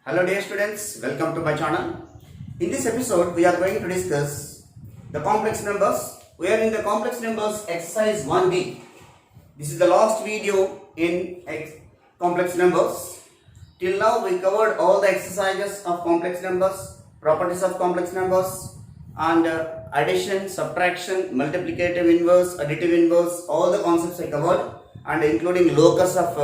Hello dear students, welcome to my channel. In this episode, we are going to discuss the complex numbers. We are in the complex numbers exercise 1B. This is the last video in complex numbers. Till now, we covered all the exercises of complex numbers, properties of complex numbers, and addition, subtraction, multiplicative inverse, additive inverse, all the concepts I covered, and including locus of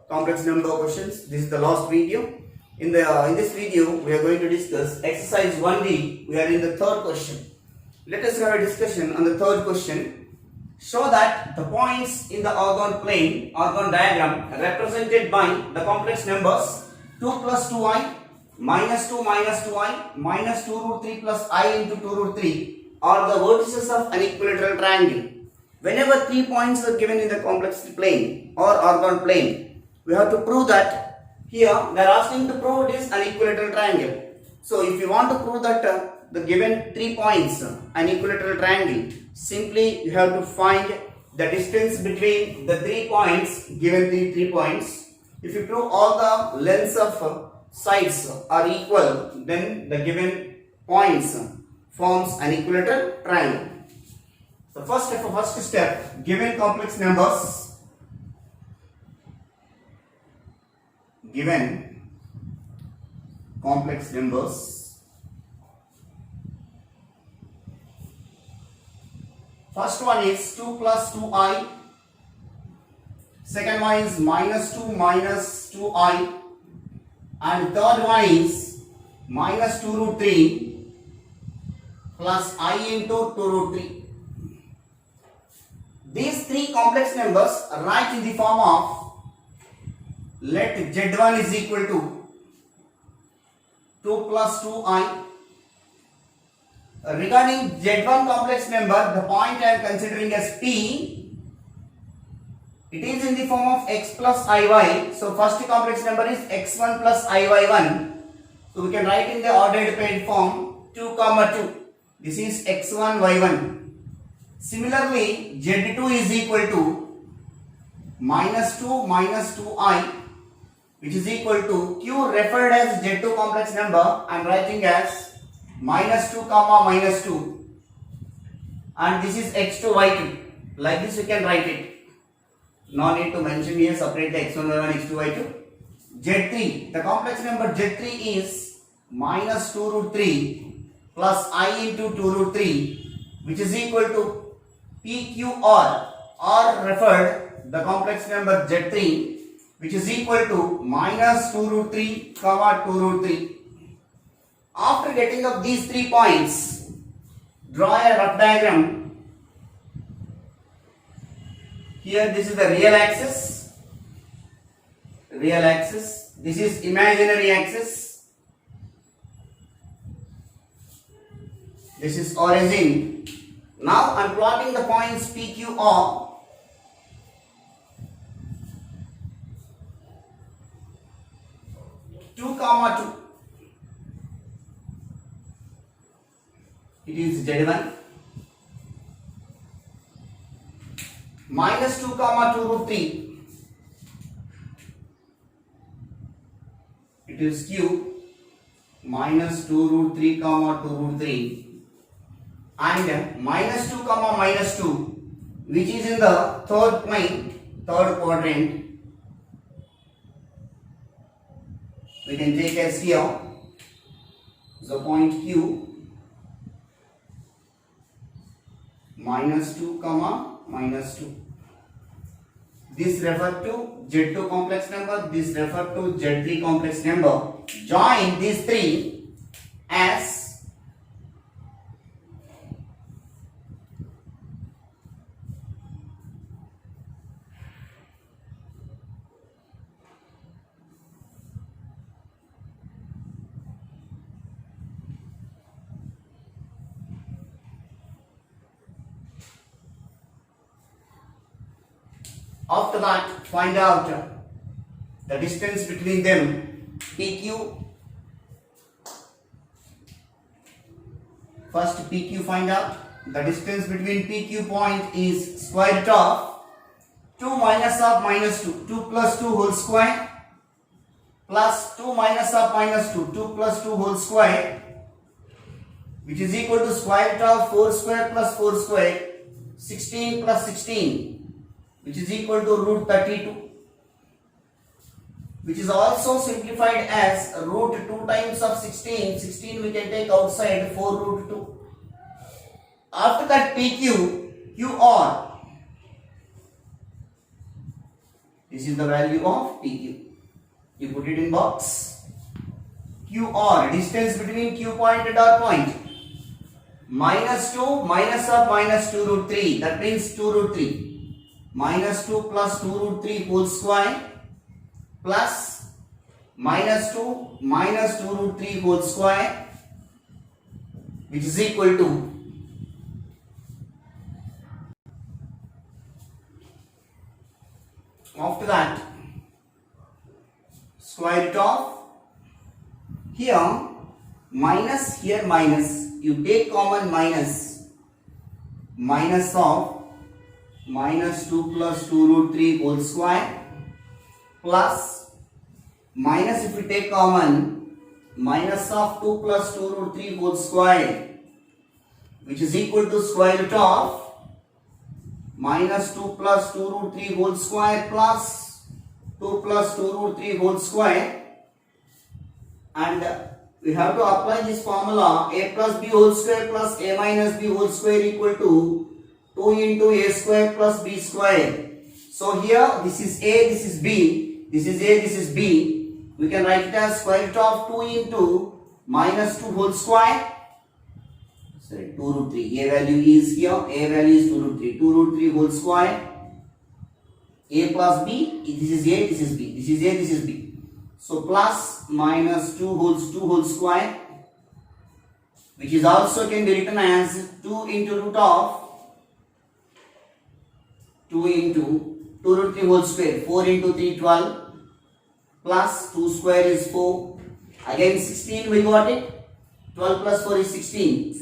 complex number questions. This is the last video. In this video, we are going to discuss exercise 1D. We are in the third question. Let us have a discussion on the third question. Show that the points in the orgon diagram represented by the complex numbers 2 plus 2i, minus 2 minus 2i, minus 2 root 3 plus I into 2 root 3 are the vertices of an equilateral triangle. Whenever 3 points are given in the complex plane or orgon plane, we have to prove that here they are asking to prove it is an equilateral triangle. So if you want to prove that the given 3 points an equilateral triangle, simply you have to find the distance between the 3 points given the 3 points. If you prove all the lengths of sides are equal, then the given points forms an equilateral triangle. So first step, given complex numbers. Given complex numbers, first one is 2 plus 2i, second one is minus 2 minus 2i, and third one is minus 2 root 3 plus I into 2 root 3. These three complex numbers write in the form of, let z1 is equal to 2 plus 2i. Regarding z1 complex number, the point I am considering as p, it is in the form of x plus iy. So first complex number is x1 plus iy1. So we can write in the ordered paired form 2 comma 2. This is x1 y1. Similarly, z2 is equal to minus 2 minus 2i, which is equal to q referred as z2 complex number. I am writing as minus 2 comma minus 2, and this is x2 y2. Like this you can write it. No need to mention here separately x1 y1 x2 y2. z3, the complex number z3 is minus 2 root 3 plus I into 2 root 3, which is equal to pqr, or referred the complex number z3, which is equal to minus 2 root 3 comma 2 root 3. After getting up these 3 points, draw a rough diagram. Here this is the real axis, this is imaginary axis, this is origin. Now I am plotting the points PQR. Comma 2, it is z1, minus 2 comma 2 root 3, it is q, minus 2 root 3 comma 2 root 3, and minus 2 comma minus 2, which is in the third plane, third quadrant. We can take as here the point q, minus 2 comma minus 2. This refer to z2 complex number, this refer to z3 complex number. Join these three as after that, find out the distance between them, PQ. First PQ find out. The distance between PQ point is square root of 2 minus of minus 2. 2 plus 2 whole square plus 2 minus of minus 2, 2 plus 2 whole square, which is equal to square root of 4 square plus 4 square, 16 plus 16, which is equal to root 32, which is also simplified as root 2 times of 16. 16 we can take outside, 4 root 2. After that PQ, QR. This is the value of PQ. You put it in box. QR, distance between Q point and R point. Minus 2 minus of minus 2 root 3. That means 2 root 3. Minus 2 plus 2 root 3 whole square plus minus 2 minus 2 root 3 whole square, which is equal to after that square root of here minus, here minus, you take common minus, minus of minus 2 plus 2 root 3 whole square plus minus, if we take common, minus of 2 plus 2 root 3 whole square, which is equal to square root of minus 2 plus 2 root 3 whole square plus 2 plus 2 root 3 whole square, and we have to apply this formula a plus b whole square plus a minus b whole square equal to 2 into a square plus b square. So here this is a, this is b, this is a, this is b. We can write it as square root of 2 into minus 2 whole square. Sorry, 2 root 3. A value is here, a value is 2 root 3. 2 root 3 whole square. A plus b, this is a, this is b, this is a, this is b. So plus minus 2 whole square, which is also can be written as 2 into root of 2 into 2 root 3 whole square, 4 into 3, 12, plus 2 square is 4, again 16 we got it, 12 plus 4 is 16,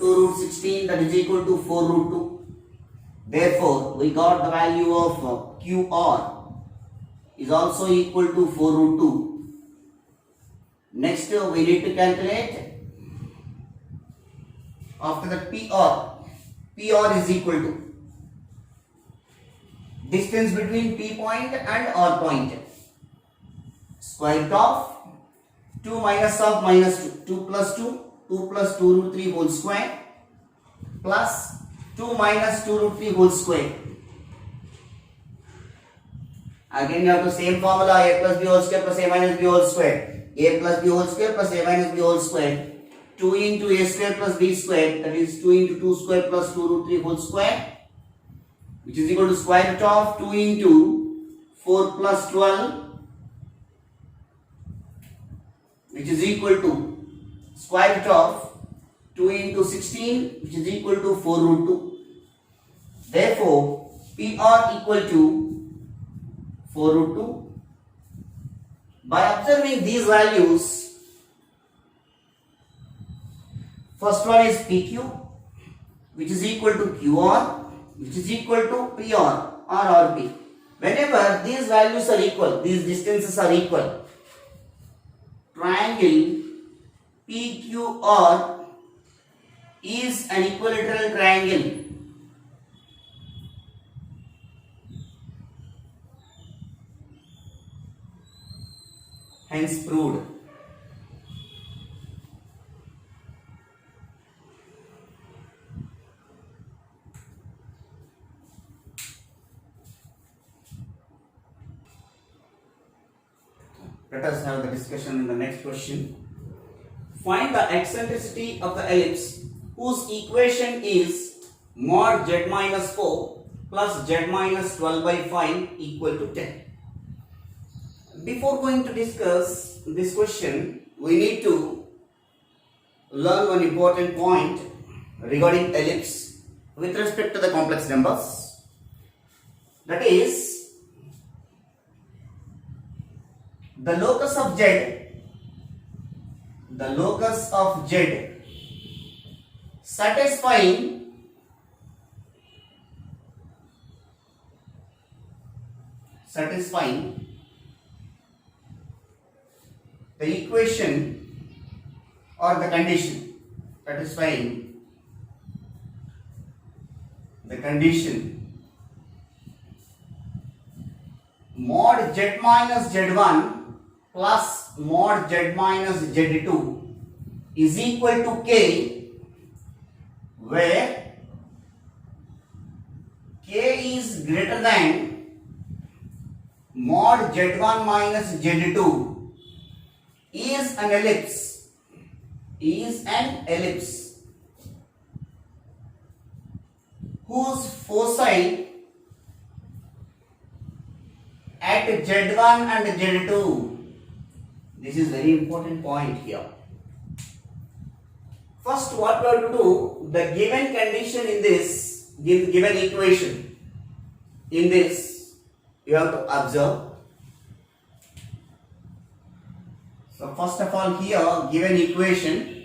2 root 16, that is equal to 4 root 2. Therefore, we got the value of QR is also equal to 4 root 2. Next, we need to calculate after that PR. PR is equal to distance between P point and R point. Square root of 2 minus of minus 2. 2 plus 2. 2 plus 2 root 3 whole square plus 2 minus 2 root 3 whole square. Again you have the same formula, a plus b whole square plus a minus b whole square. A plus b whole square plus a minus b whole square. 2 into a square plus b square, that is 2 into 2 square plus 2 root 3 whole square, which is equal to square root of 2 into 4 plus 12, which is equal to square root of 2 into 16, which is equal to 4 root 2. Therefore, PR equal to 4 root 2. By observing these values, first one is PQ, which is equal to QR, which is equal to PR or RP. Whenever these values are equal, these distances are equal, triangle PQR is an equilateral triangle. Hence proved. Let us have the discussion in the next question. Find the eccentricity of the ellipse whose equation is mod z minus 4 plus z minus 12 by 5 equal to 10. Before going to discuss this question, we need to learn one important point regarding ellipse with respect to the complex numbers. That is, the locus of z satisfying the equation or the condition satisfying the condition mod z minus z1 plus mod z minus z2 is equal to k, where k is greater than mod z1 minus z2 is an ellipse whose foci at z1 and z2. This is very important point here. First, what we have to do, the given condition in this given equation, in this you have to observe. So first of all, here given equation,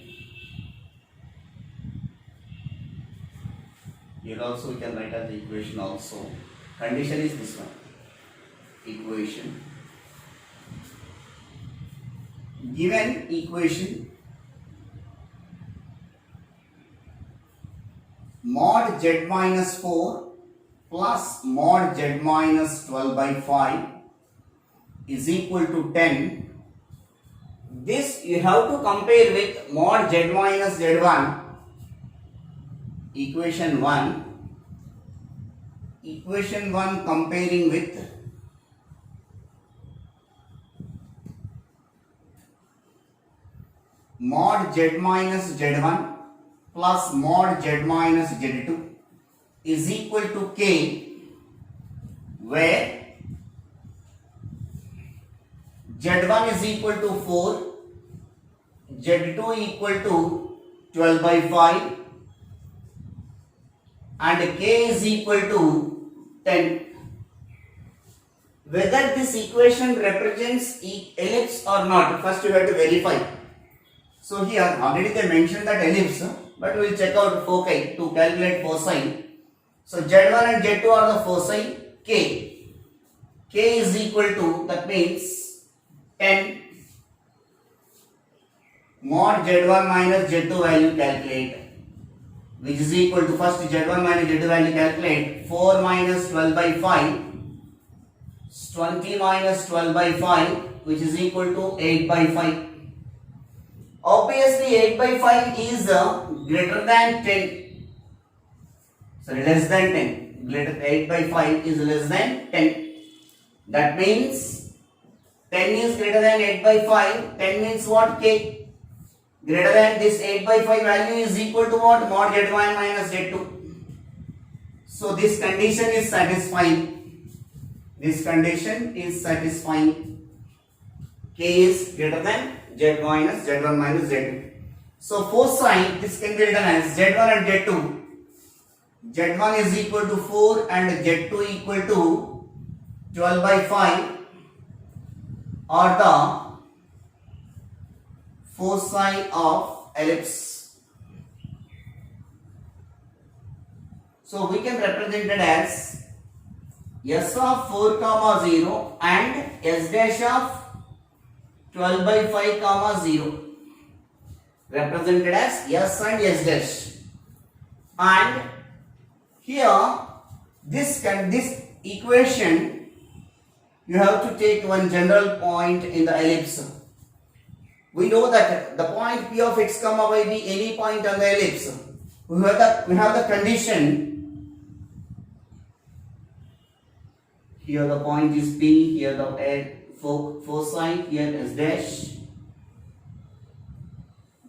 here also we can write as the equation also. Condition is this one, equation. Given equation mod z minus 4 plus mod z minus 12 by 5 is equal to 10. This you have to compare with mod z minus z1, equation 1. Equation 1 comparing with mod z minus z1 plus mod z minus z2 is equal to k, where z1 is equal to 4, z2 equal to 12 by 5 and k is equal to 10. Whether this equation represents ellipse or not, first you have to verify. So here already they mentioned that ellipse, but we will check out foci to calculate foci. So z1 and z2 are the foci. K is equal to, that means 10 mod z1 minus z2 value calculate, which is equal to, first z1 minus z2 value calculate, 4 minus 12 by 5, 20 minus 12 by 5, which is equal to 8 by 5. Obviously 8 by 5 is greater than 10. Sorry, less than 10. 8 by 5 is less than 10. That means 10 is greater than 8 by 5. 10 means what? K. Greater than this 8 by 5 value is equal to what? Mod z1 minus z2. So this condition is satisfying. This condition is satisfying. K is greater than z1 minus z2. So foci, this can be written as z1 and z2. z1 is equal to 4 and z2 equal to 12 by 5 are the foci of ellipse. So we can represent it as s of 4 comma 0 and s dash of 12 by 5 comma 0, represented as s and s dash. And here this equation, you have to take one general point in the ellipse. We know that the point p of x comma y be any point on the ellipse. We have the condition. Here the point is p, here the foci, here s dash.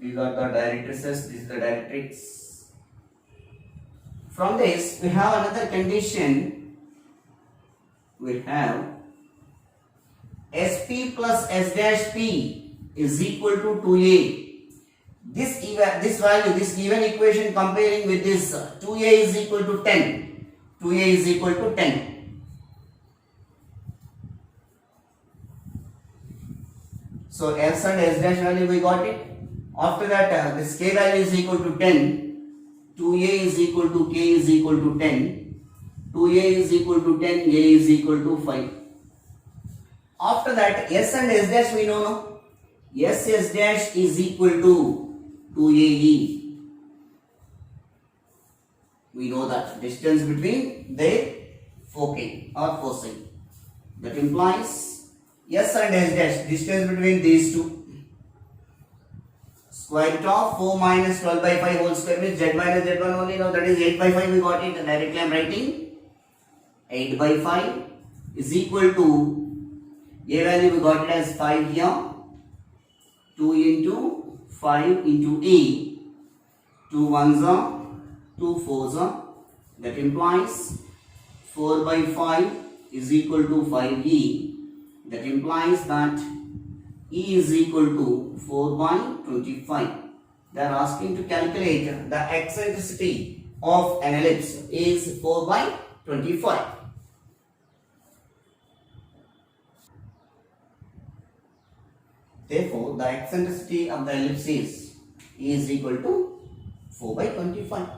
These are the directrices, this is the directrix. From this we have another condition. We have sp plus s dash p is equal to 2a. This value, this given equation comparing with this 2a is equal to 10. 2a is equal to 10. So s and s dash value we got it. After that this k value is equal to 10. 2a is equal to k is equal to 10. 2a is equal to 10, a is equal to 5. After that s and s dash we know, no? SS dash is equal to 2AE. We know that distance between their foci or foci. That implies S and S dash, distance between these two. Square root of 4 minus 12 by 5 whole square means Z minus Z1 only. Now that is 8 by 5 we got it. And directly I am writing 8 by 5 is equal to, A value we got it as 5 here. 2 into 5 into E. 2 ones are 2 fours are. That implies 4 by 5 is equal to 5E. That implies that E is equal to 4 by 25. They are asking to calculate the eccentricity of an ellipse is 4 by 25. Therefore, the eccentricity of the ellipse is E is equal to 4 by 25.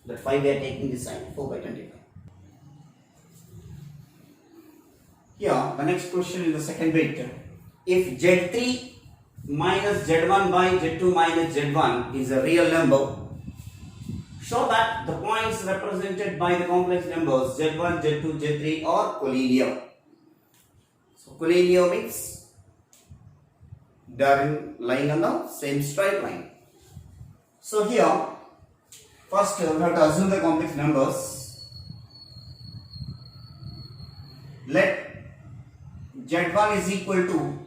That 5 we are taking this side, 4 by 25. Here, the next question is the second bit. If Z3 minus Z1 by Z2 minus Z1 is a real number, show that the points represented by the complex numbers Z1, Z2, Z3 are collinear. So, collinear means they are lying on the same straight line. So, here, first we have to assume the complex numbers. Let Z1 is equal to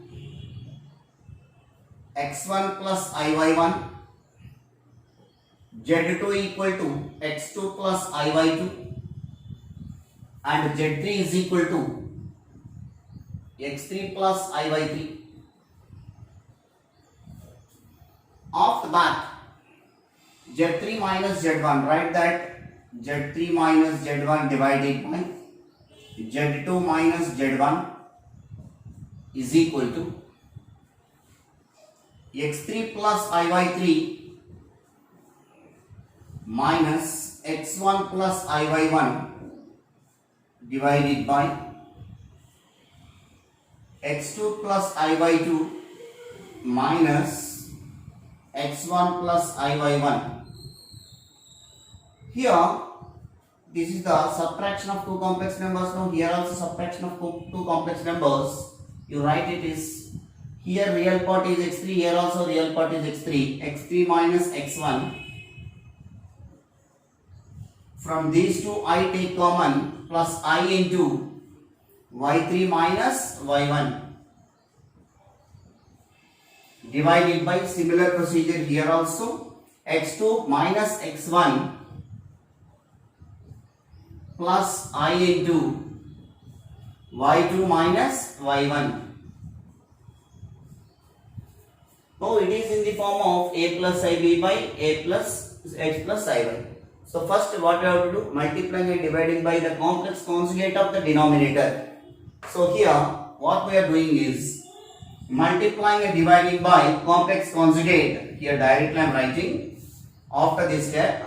x1 plus iy1, Z2 equal to x2 plus iy2, and Z3 is equal to x3 plus iy3. After that, Z3 minus Z1, write that Z3 minus Z1 divided by Z2 minus Z1 is equal to x3 plus iy3 minus x1 plus iy1 divided by x2 plus iy2 minus x1 plus iy1. Here, this is the subtraction of two complex numbers. Now, here also subtraction of two complex numbers. You write it is, here real part is x3, here also real part is x3. x3 minus x1. From these two I take common plus I into y3 minus y1 divided by similar procedure here also x2 minus x1 plus I into y2 minus y1. Now it is in the form of a plus ib by a plus h plus iy. So first what we have to do, multiplying and dividing by the complex conjugate of the denominator. So here what we are doing is multiplying and dividing by complex conjugate. Here directly I am writing after this step.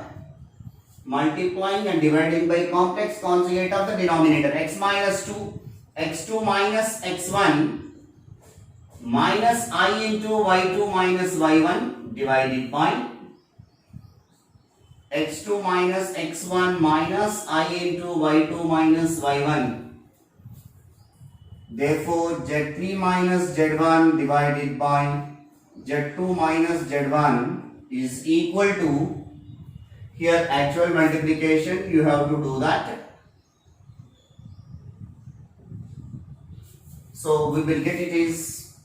Multiplying and dividing by complex conjugate of the denominator x minus 2, x2 minus x1 minus I into y2 minus y1 divided by x2 minus x1 minus I into y2 minus y1. Therefore, Z3 minus Z1 divided by Z2 minus Z1 is equal to, here actual multiplication you have to do that. So we will get it is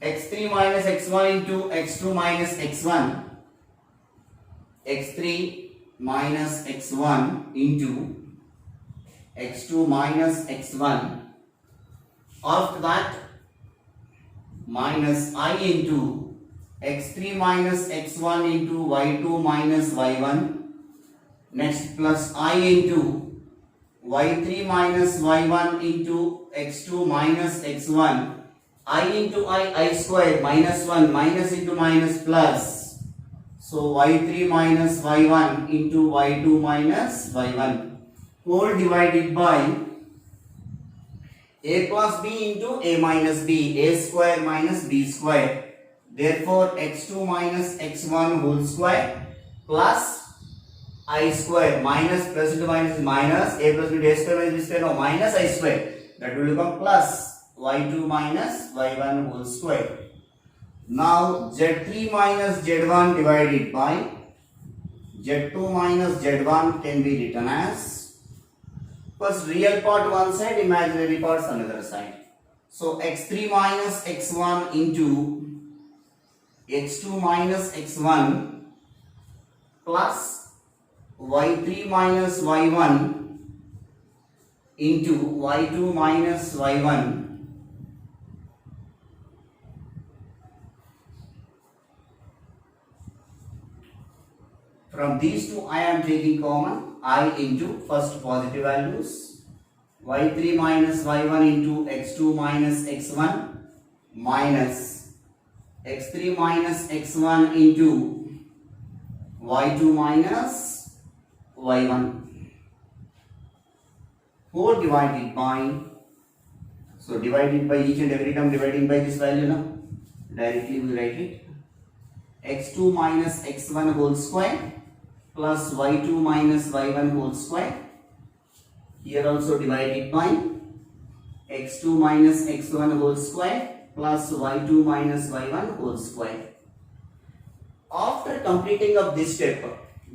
x3 minus x1 into x2 minus x1, x3 minus x1 into x2 minus x1. After that, minus I into x3 minus x1 into y2 minus y1. Next plus I into y3 minus y1 into x2 minus x1. I into I square minus 1 minus into minus plus. So y3 minus y1 into y2 minus y1 whole divided by a plus b into a minus b, a square minus b square. Therefore, x2 minus x1 whole square plus I square minus plus into minus is minus, a plus b into a square minus b square, no, minus I square. That will become plus y2 minus y1 whole square. Now, z3 minus z1 divided by z2 minus z1 can be written as, first real part one side, imaginary parts another side. So x3 minus x1 into x2 minus x1 plus y3 minus y1 into y2 minus y1 from these two I am taking common I into first positive values y3 minus y1 into x2 minus x1 minus x3 minus x1 into y2 minus y1 whole divided by, so divided by each and every term dividing by this value now, directly we write it, x2 minus x1 whole square plus y2 minus y1 whole square, here also divided by x2 minus x1 whole square plus y2 minus y1 whole square. After completing of this step,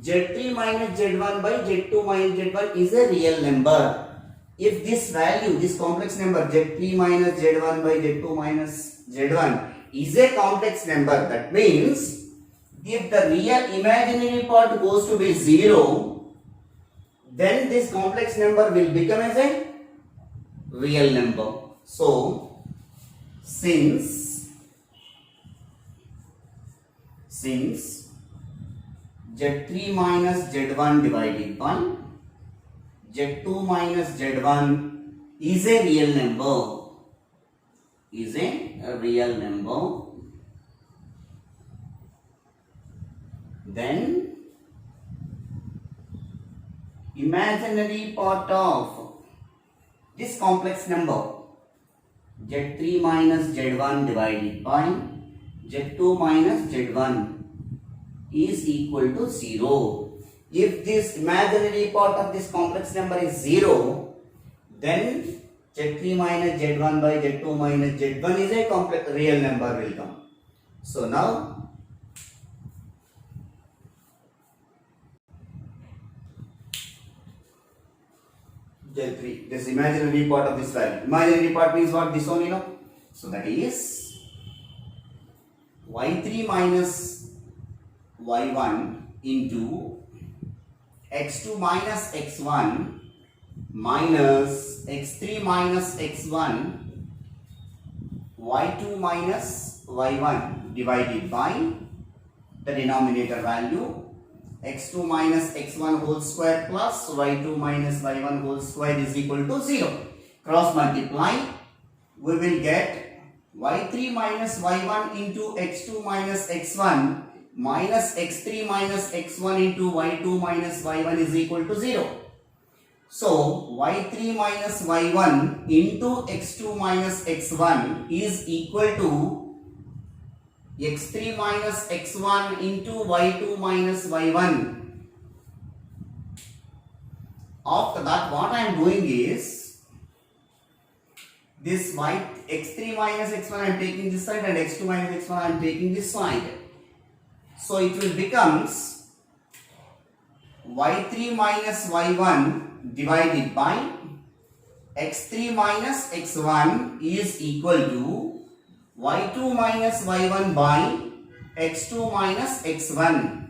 z3 minus z1 by z2 minus z1 is a real number. If this value, this complex number z3 minus z1 by z2 minus z1 is a complex number, that means if the real imaginary part goes to be 0, then this complex number will become as a real number. So, since z3 minus z1 divided by z2 minus z1 is a real number, then imaginary part of this complex number z3 minus z1 divided by z2 minus z1 is equal to 0. If this imaginary part of this complex number is 0, then z3 minus z1 by z2 minus z1 is a complex real number will come. So now z3, this imaginary part of this value. Imaginary part means what? This one, So that is y3 minus y1 into x2 minus x1 minus x3 minus x1 y2 minus y1 divided by the denominator value x2 minus x1 whole square plus y2 minus y1 whole square is equal to 0. Cross multiply, we will get y3 minus y1 into x2 minus x1 minus x3 minus x1 into y2 minus y1 is equal to 0. So, y3 minus y1 into x2 minus x1 is equal to x3 minus x1 into y2 minus y1. After that, what I am doing is, this x3 minus x1 I am taking this side and x2 minus x1 I am taking this side. So it will becomes y3 minus y1 divided by x3 minus x1 is equal to y2 minus y1 by x2 minus x1.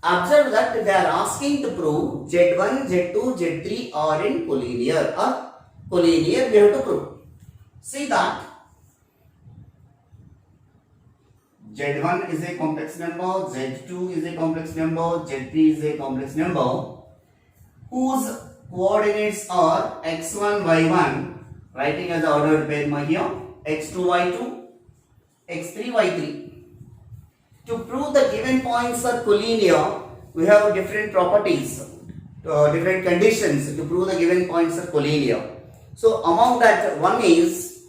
Observe that they are asking to prove z1, z2, z3 are in collinear or collinear we have to prove. See that z1 is a complex number, z2 is a complex number, z3 is a complex number whose coordinates are x1, y1, writing as the ordered pair here, x2, y2, x3, y3. To prove the given points are collinear, we have different properties, different conditions to prove the given points are collinear. So among that, one is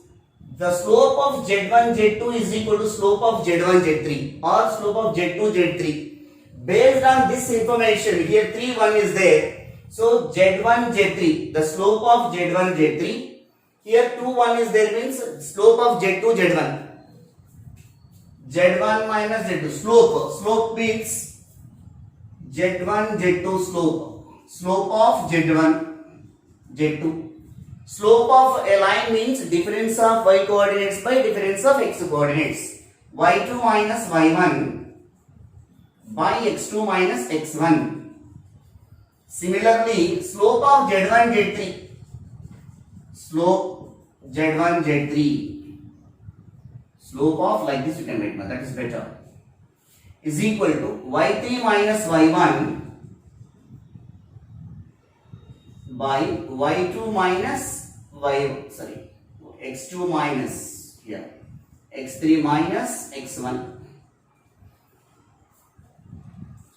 the slope of Z1 Z2 is equal to slope of Z1 Z3 or slope of Z2 Z3. Based on this information, here 3 1 is there. So Z1 Z3, the slope of Z1 Z3. Here 2 1 is there, means slope of Z2 Z1. Z1 minus Z2 slope means Z1 Z2 slope of Z1 Z2. Slope of a line means difference of y coordinates by difference of x coordinates. Y2 minus y1 by x2 minus x1. Similarly, slope of Z1 Z3, slope Z1 Z3, slope of, like this you can write, that is better, is equal to y3 minus y1 by y2 minus x2 minus x3 minus x1.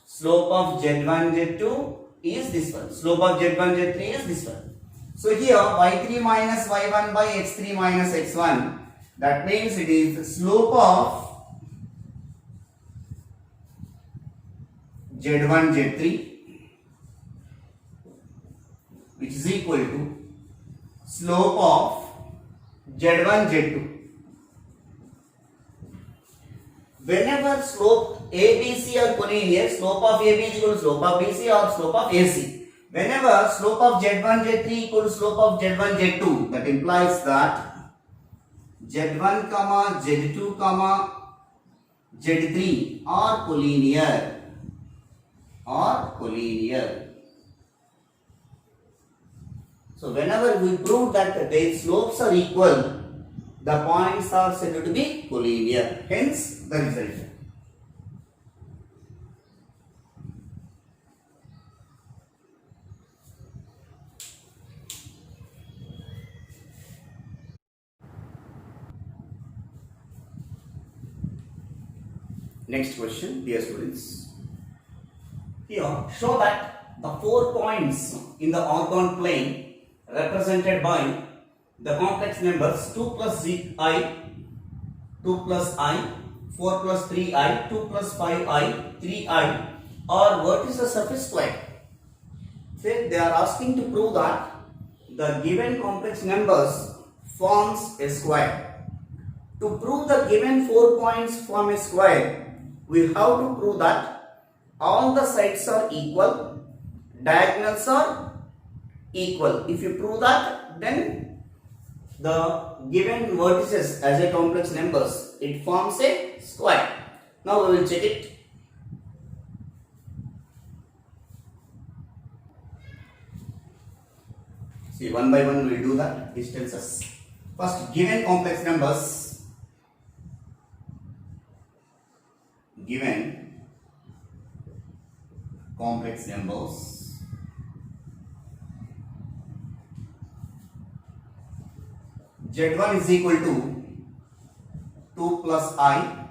Slope of Z1 Z2 is this one. Slope of Z1 Z3 is this one. So here y3 minus y1 by x3 minus x1. That means it is slope of Z1 Z3, which is equal to slope of Z1 Z2. Whenever slope ABC are collinear, slope of AB is equal to slope of BC or slope of AC. Whenever slope of Z1 Z3 equal to slope of Z1 Z2, that implies that Z1 comma Z2 comma Z3 are collinear. So whenever we prove that their slopes are equal, the points are said to be collinear. Hence the result. Next question, dear students. Here, show that the 4 points in the orthographic plane represented by the complex numbers 2 plus I, 2 plus I, 4 plus 3I, 2 plus 5I, 3I are vertices of a square. So they are asking to prove that the given complex numbers forms a square. To prove the given 4 points form a square, we have to prove that all the sides are equal, diagonals are equal. If you prove that, then the given vertices as a complex numbers, it forms a square. Now we will check it. See, one by one we will do that. This tells us. First, given complex numbers. Given complex numbers Z1 is equal to 2 plus I,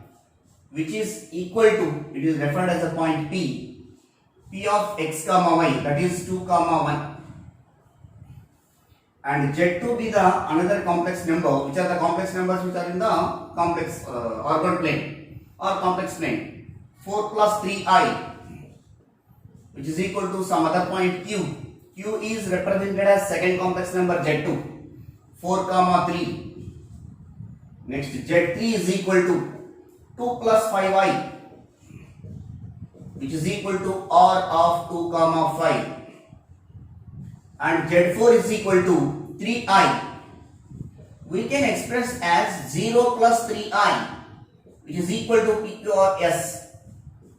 which is equal to, it is referred as a point P of x comma y, that is 2 comma 1, and Z2 be the another complex number, which are the complex numbers which are in the complex orthographic plane or complex plane. 4 plus 3I, which is equal to some other point Q. Q is represented as second complex number Z2, 4 comma 3. Next, Z3 is equal to 2 plus 5I, which is equal to R of 2 comma 5, and Z4 is equal to 3I. We can express as 0 plus 3I, which is equal to PQ or S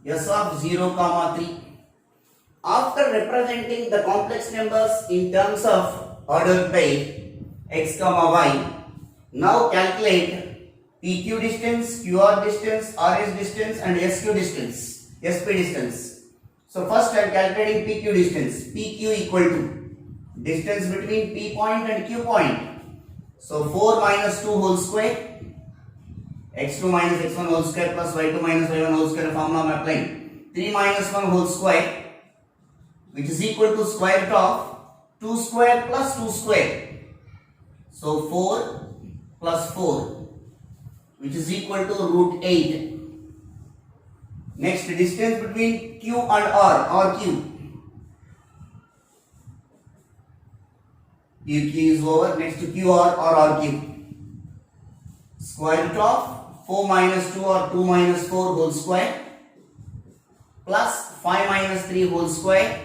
of 0 comma 3. After representing the complex numbers in terms of order pair x comma y, now calculate PQ distance, QR distance, RS distance and SQ distance, SP distance. So first I am calculating PQ distance. PQ equal to distance between P point and Q point. So 4 minus 2 whole square, x2 minus x1 whole square plus y2 minus y1 whole square formula I am applying. 3 minus 1 whole square, which is equal to square root of 2 square plus 2 square. So 4 plus 4, which is equal to root 8. Next, distance between Q and R, Q. Q is over. Next to QR or RQ. Square root of 4 minus 2 or 2 minus 4 whole square plus 5 minus 3 whole square,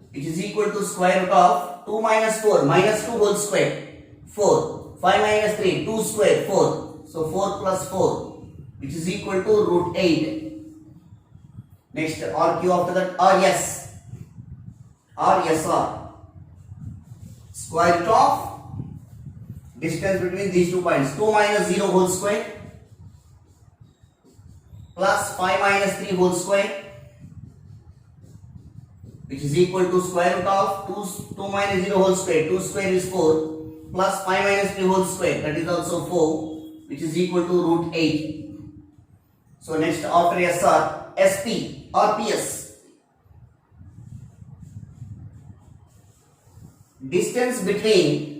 which is equal to square root of 2 minus 4 minus 2 whole square 4, 5 minus 3 2 square 4, so 4 plus 4, which is equal to root 8. Next, RQ after that RS, square root of distance between these 2 points 2 minus 0 whole square plus 5 minus 3 whole square, which is equal to square root of 2 minus 0 whole square, 2 square is 4 plus 5 minus 3 whole square, that is also 4, which is equal to root 8. So next after SR, SP or PS, distance between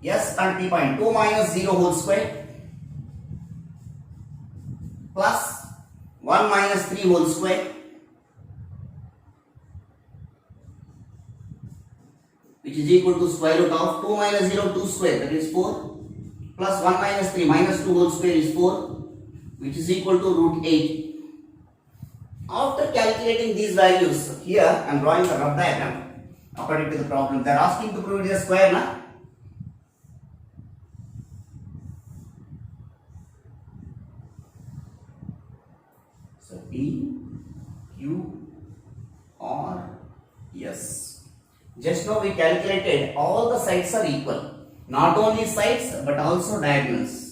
S and P point 2 minus 0 whole square plus 1 minus 3 whole square, which is equal to square root of 2 minus 0 2 square, that is 4 plus 1 minus 3 minus 2 whole square is 4, which is equal to root 8. After calculating these values, here I am drawing the rough diagram according to the problem. They are asking to prove it is a square, na? So P, Q, R, S. Just now we calculated all the sides are equal. Not only sides but also diagonals.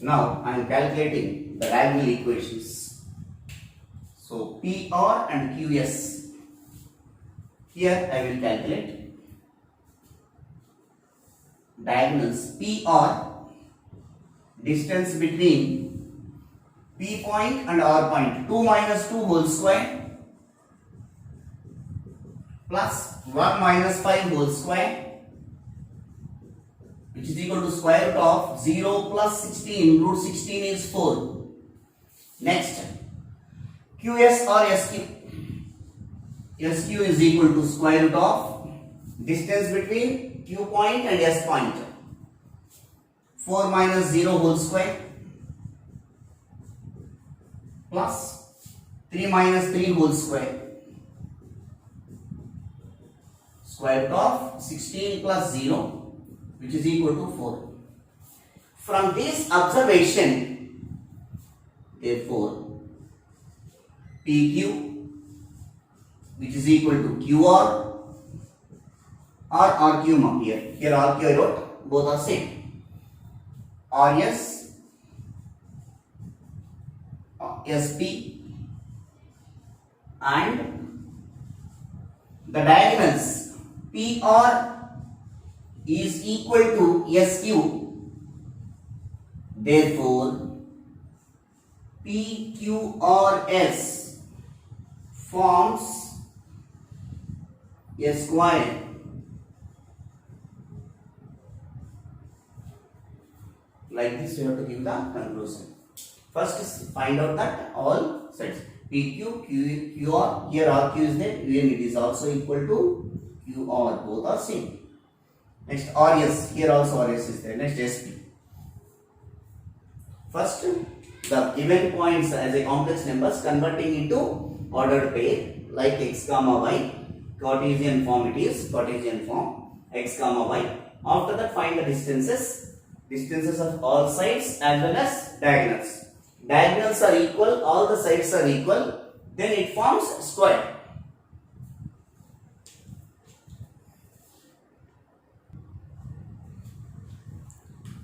Now I am calculating the diagonal equations. So PR and QS. Here I will calculate diagonals. PR, distance between P point and R point, 2 minus 2 whole square plus 1 minus 5 whole square, which is equal to square root of 0 plus 16, root 16 is 4. Next, QS or SQ. SQ is equal to square root of distance between Q point and S point, 4 minus 0 whole square plus 3 minus 3 whole square, square root of 16 plus 0, which is equal to 4. From this observation, therefore, PQ, which is equal to QR or RQ here. Here RQ I wrote, both are same. RS, SP, and the diagonals PR is equal to SQ. Therefore, PQRS forms a square. Like this, you have to give the conclusion. First is find out that all sides PQ, QR, here RQ is there, when it is also equal to QR, both are same. Next RS, here also RS is there. Next SP. First, the given points as a complex numbers converting into ordered pair like x comma y, Cartesian form it is, Cartesian form, x comma y. After that find the distances of all sides as well as diagonals. Diagonals are equal, all the sides are equal, then it forms square.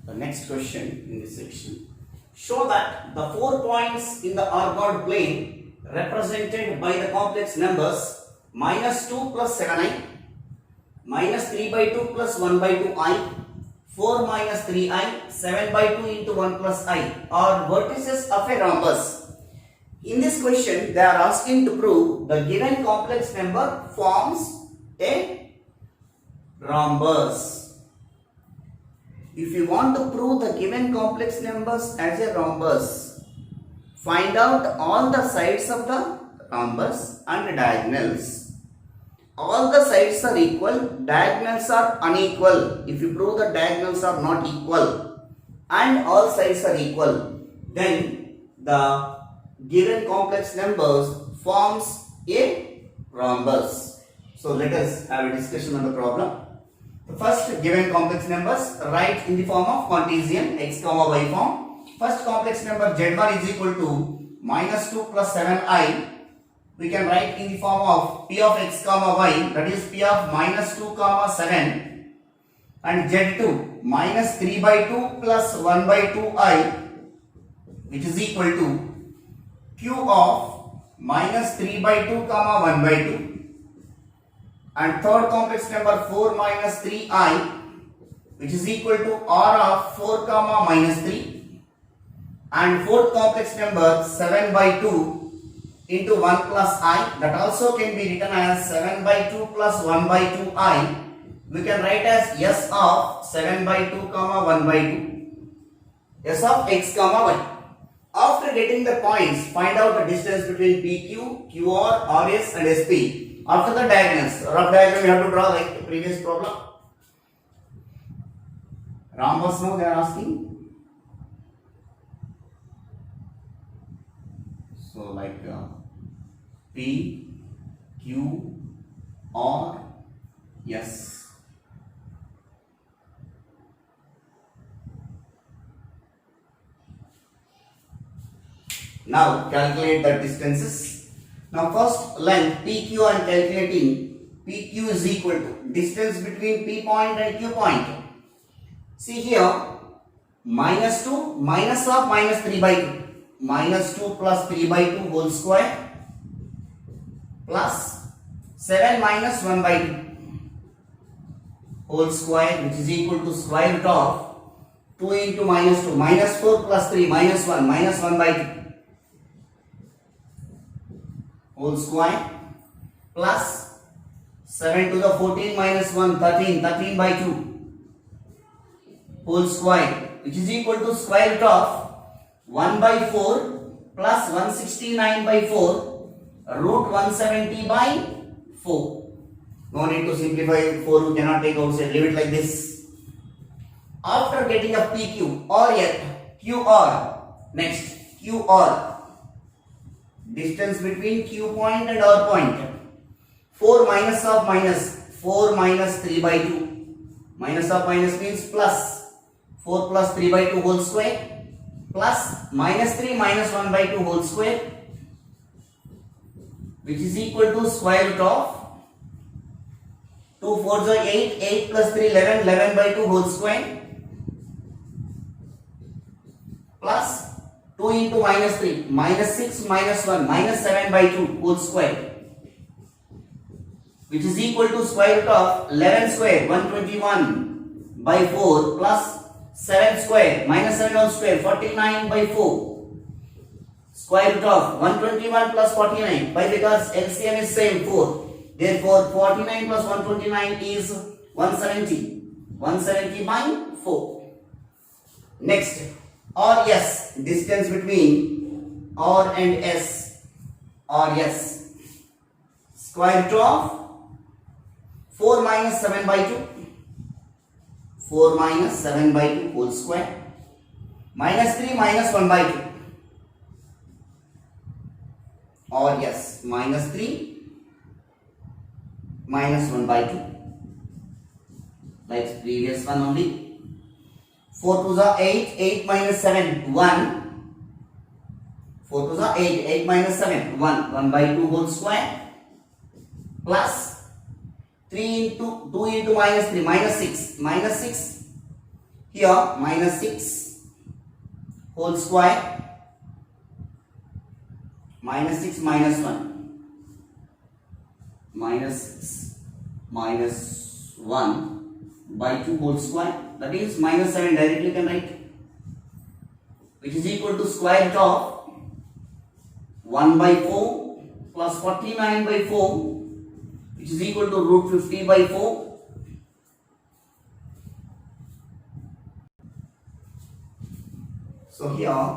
The next question in this section. Show that the 4 points in the arched plane represented by the complex numbers -2 plus 7i, minus 3 by 2 plus 1 by 2 I, 4 minus 3I, 7 by 2 into 1 plus I are vertices of a rhombus. In this question, they are asking to prove the given complex number forms a rhombus. If you want to prove the given complex numbers as a rhombus, find out all the sides of the rhombus and diagonals. All the sides are equal, diagonals are unequal. If you prove the diagonals are not equal and all sides are equal, then the given complex numbers forms a rhombus. So let us have a discussion on the problem. The first given complex numbers write in the form of Cartesian x comma y form. First complex number z1 is equal to minus 2 plus 7I. We can write in the form of p of x comma y, that is p of minus 2 comma 7, and z2 minus 3 by 2 plus 1 by 2I, which is equal to q of minus 3 by 2 comma 1 by 2, and third complex number 4 minus 3I, which is equal to r of 4 comma minus 3, and fourth complex number 7 by 2 into 1 plus I, that also can be written as 7 by 2 plus 1 by 2I. We can write as s of 7 by 2 comma 1 by 2, s of x comma y. After getting the points, find out the distance between PQ, QR, RS and SP. After the diagonals, rough diagram you have to draw like the previous problem. Rhombus now they are asking. So like P, Q, R, S. Now calculate the distances. Now first length PQ I am calculating. PQ is equal to distance between P point and Q point. See here, minus 2 minus of minus 3 by 2. Minus 2 plus 3 by 2 whole square plus 7 minus 1 by 2 whole square, which is equal to square root of 2 into minus 2, minus 4 plus 3 minus 1 by 2 whole square plus 7 to the 14 minus 1 13 by 2 whole square, which is equal to square root of 1 by 4 plus 169 by 4 root 170 by 4. No need to simplify, 4 you cannot take outside, leave it like this. After getting a PQ or yet QR, next QR, distance between Q point and R point, 4 minus of minus, 4 minus 3 by 2, minus of minus means plus, 4 plus 3 by 2 whole square, plus minus 3 minus 1 by 2 whole square, which is equal to square root of 2 4s are 8, 8 plus 3 11 by 2 whole square, plus 2 into minus 3 minus 6 minus 1 minus 7 by 2 whole square, which is equal to square root of 11 square 121 by 4 plus 7 square minus 7 whole square 49 by 4, square root of 121 plus 49, by because LCM is same 4, therefore 49 plus 129 is 170 by 4. Next, RS, distance between R and S, RS, square root of 4 minus 7 by 2, 4 minus 7 by 2 whole square, minus 3 minus 1 by 2, or yes, minus 3 minus 1 by 2, like previous one only. 4 to the 8, 8 minus 7, 1, 4 to the 8, 8 minus 7, 1 by 2 whole square, plus 3 into 2 into minus 3, minus 6, here minus 6 whole square, minus 6 minus 1, minus 6 minus 1 by 2 whole square, that is minus 7 directly can write, which is equal to square root of 1 by 4 plus 49 by 4, which is equal to root 50 by 4. So here,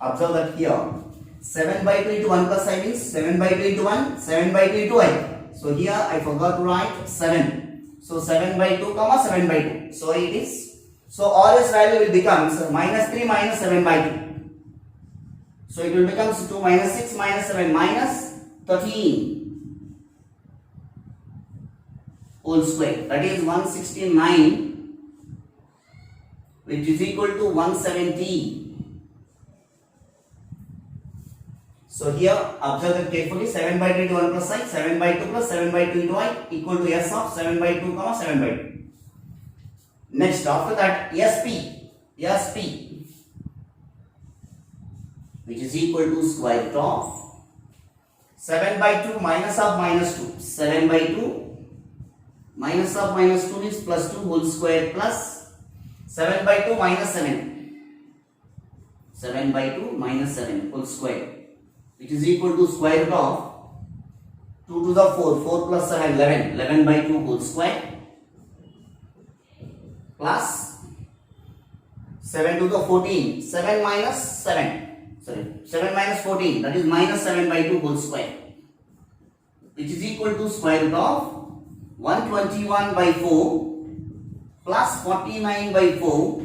observe that here, 7 by 2 into 1 plus I means 7 by 2 into 1, 7 by 2 into I. So here I forgot to write 7. So 7 by 2 comma 7 by 2. So it is, so RS value will become minus 3 minus 7 by 2. So it will become 2 minus 6 minus 7 minus 13 whole square. That is 169, which is equal to 170. So here observe that carefully, 7 by 2 into 1 plus I, 7 by 2 plus 7 by 2 into I equal to S of 7 by 2 comma 7 by 2. Next, after that SP, which is equal to square root of 7 by 2 minus of minus 2. 7 by 2 minus of minus 2 is plus 2 whole square plus 7 by 2 minus 7. 7 by 2 minus 7 whole square, which is equal to square root of 2 to the 4, 4 plus 7, 11, 11 by 2 whole square plus 7 to the 14, 7 minus 7, 7 minus 14, that is minus 7 by 2 whole square, which is equal to square root of 121 by 4 plus 49 by 4,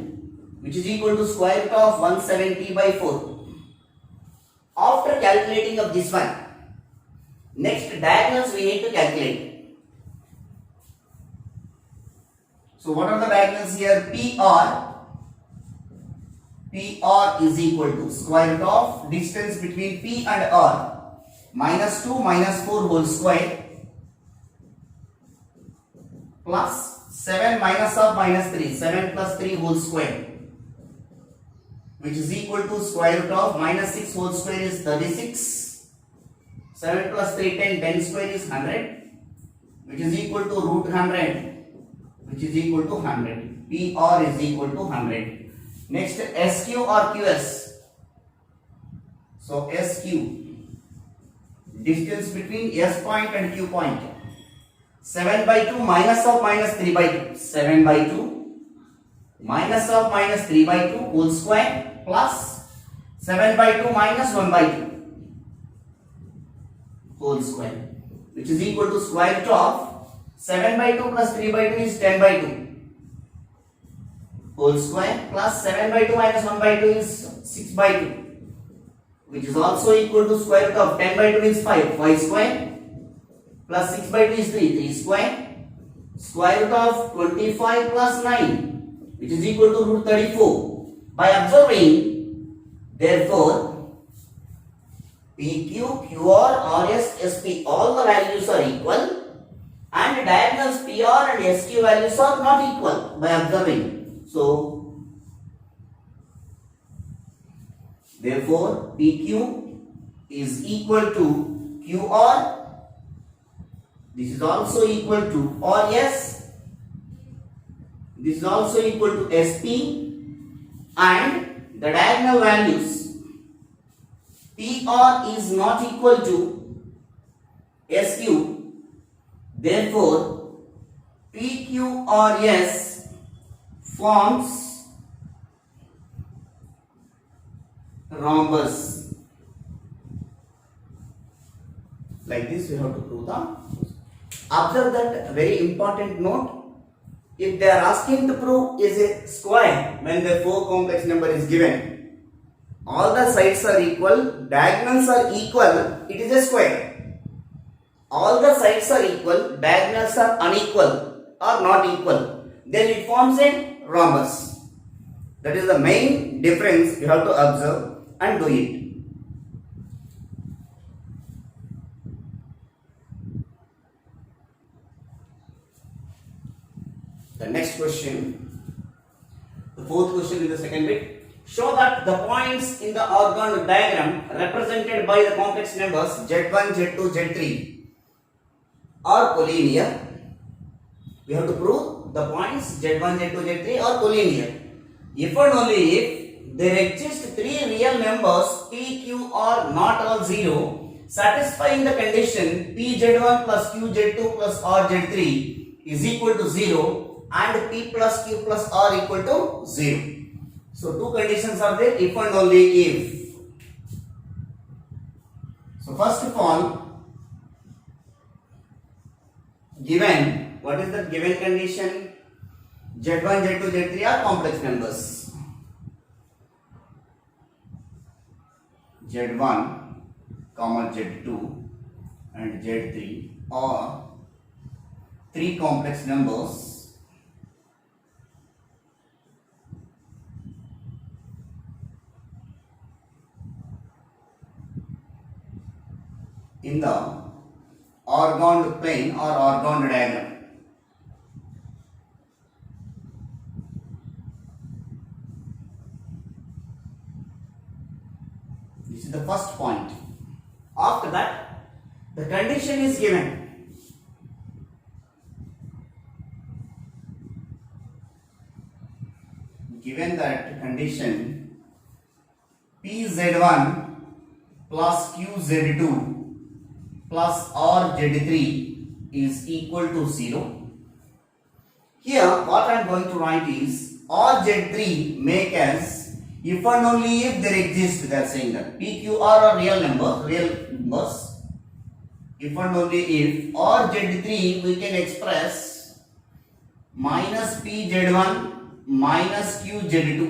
which is equal to square root of 170 by 4. After calculating of this one, next diagonals we need to calculate. So what are the diagonals here? PR is equal to square root of distance between P and R, minus 2 minus 4 whole square plus 7 minus of minus 3, 7 plus 3 whole square, which is equal to square root of minus 6 whole square is 36, 7 plus 3, 10, 10 square is 100, which is equal to root 100, which is equal to 100. PR is equal to 100. Next, SQ or QS. So SQ, distance between S point and Q point. 7 by 2 minus of minus 3 by 2. 7 by 2 minus of minus 3 by 2 whole square plus 7 by 2 minus 1 by 2 whole square, which is equal to square root of 7 by 2 plus 3 by 2 is 10 by 2 whole square plus 7 by 2 minus 1 by 2 is 6 by 2, which is also equal to square root of 10 by 2 is 5, 5 square plus 6 by 2 is 3, 3 square, square root of 25 plus 9, which is equal to root 34. By observing, therefore, PQ, QR, RS, SP, all the values are equal and diagonals PR and SQ values are not equal by observing. So, therefore, PQ is equal to QR, this is also equal to RS, this is also equal to SP, and the diagonal values PR is not equal to SQ, therefore PQRS forms rhombus. Like this we have to prove the. Observe that very important note. If they are asking to prove is a square when the 4 complex number is given, all the sides are equal, diagonals are equal, it is a square. All the sides are equal, diagonals are unequal or not equal, then it forms a rhombus. That is the main difference you have to observe and do it. The next question, the fourth question in the second bit. Show that the points in the organoid diagram represented by the complex numbers Z1, Z2, Z3 are collinear We have to prove the points Z1, Z2, Z3 are collinear. If and only if there exist three real numbers P, Q are not all 0, satisfying the condition P_Z1 plus Q_Z2 plus R_Z3 is equal to 0 and P plus Q plus R equal to 0. So two conditions are there if and only if. So first of all, given, what is the given condition? Z1, Z2, Z3 are complex numbers. Z1, Z2 and Z3 are three complex numbers in the organed plane or organed diagram. This is the first point. After that, the condition is given. Given that condition Pz1 plus Qz2 plus RZ3 is equal to 0. Here what I am going to write is RZ3 make as if and only if there exists, they are saying that PQR are real numbers. If and only if RZ3 we can express minus PZ1 minus QZ2.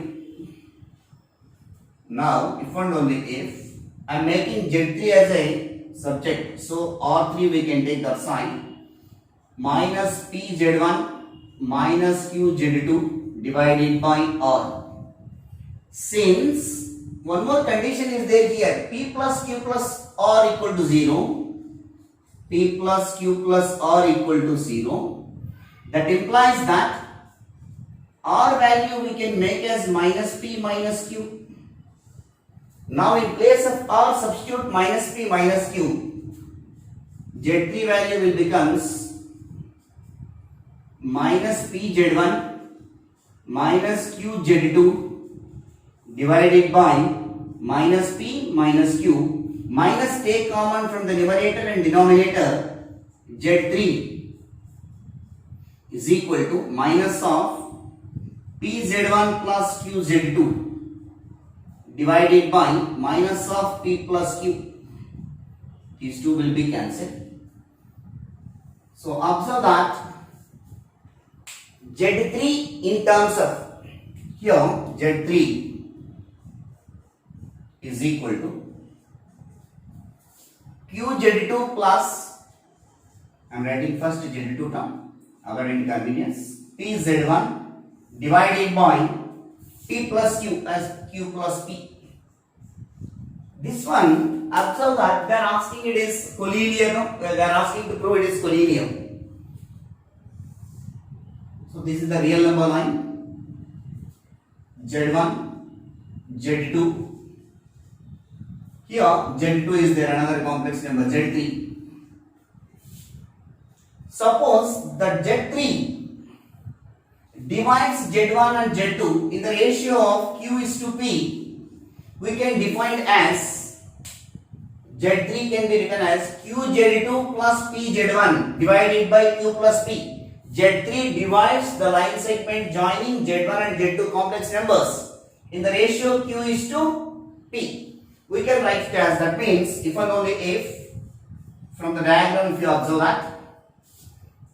Now if and only if I am making Z3 as a subject, so R3 we can take that sign, minus PZ1 minus QZ2 divided by R. Since one more condition is there here, P plus Q plus R equal to 0, P plus Q plus R equal to 0, that implies that R value we can make as minus P minus Q. Now in place of R substitute minus P minus Q, Z3 value will becomes minus PZ1 minus QZ2 divided by minus P minus Q, minus take common from the numerator and denominator, Z3 is equal to minus of PZ1 plus QZ2 divided by minus of P plus Q. These two will be cancelled. So observe that Z3 in terms of here Z3 is equal to QZ2 plus, I am writing first Z2 term, avoiding inconvenience, PZ1 divided by P plus Q as Q plus P. This one, observe that they are asking it is collinear, no? They are asking to prove it is collinear. So this is the real number line, Z1, Z2. Here Z2 is there, another complex number Z3. Suppose that Z3 divides Z1 and Z2 in the ratio of Q is to P, we can define as Z3 can be written as QZ2 plus PZ1 divided by Q plus P. Z3 divides the line segment joining Z1 and Z2 complex numbers in the ratio Q is to P. We can write it as, that means if and only if, from the diagram if you observe that,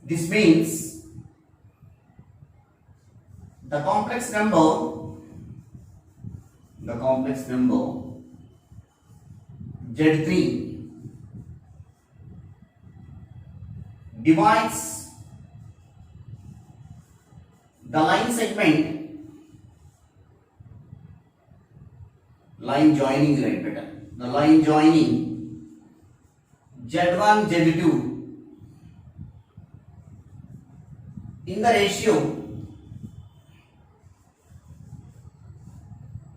this means the complex number Z3 divides the line segment, line joining is right better, the line joining Z1 Z2 in the ratio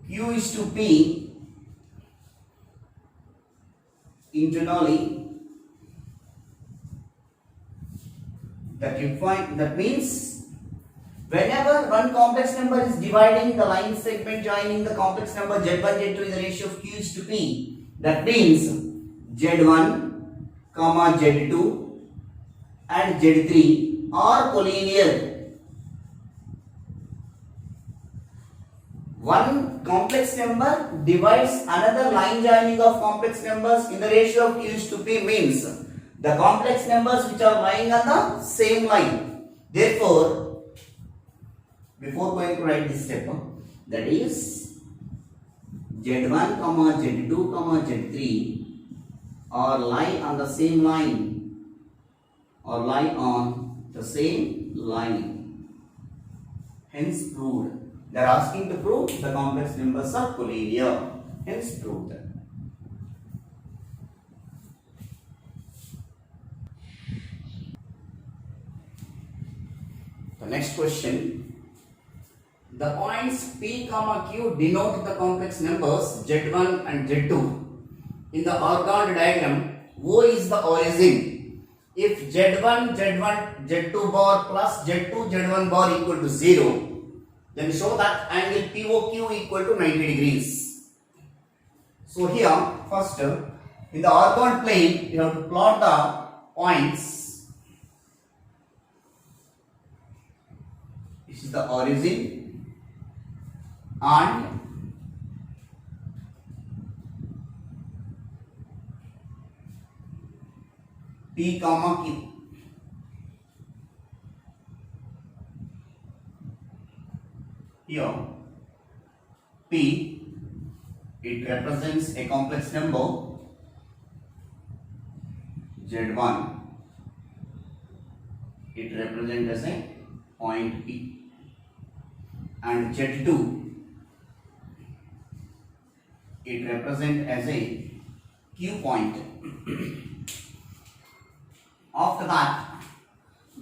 Q is to P internally That means whenever one complex number is dividing the line segment joining the complex number Z1, Z2 in the ratio of Q is to P, that means Z1, Z2 and Z3 are collinear. One complex number divides another line joining of complex numbers in the ratio of Q is to P means the complex numbers which are lying on the same line. Therefore, before going to write this step, that is Z1, Z2, Z3 or lie on the same line or lie on the same line. Hence proved. They are asking to prove the complex numbers are collinear. Hence proved. The next question. The points P, Q denote the complex numbers Z1 and Z2. In the ordered diagram, O is the origin. If Z1, Z2 bar plus Z2, Z1 bar equal to 0, then show that angle POQ equal to 90 degrees. So here, first, in the orthographic plane, you have to plot the points. This is the origin and P, Q. Here, P, it represents a complex number Z1. It represents as a point P. And Z2, it represents as a Q point. After that,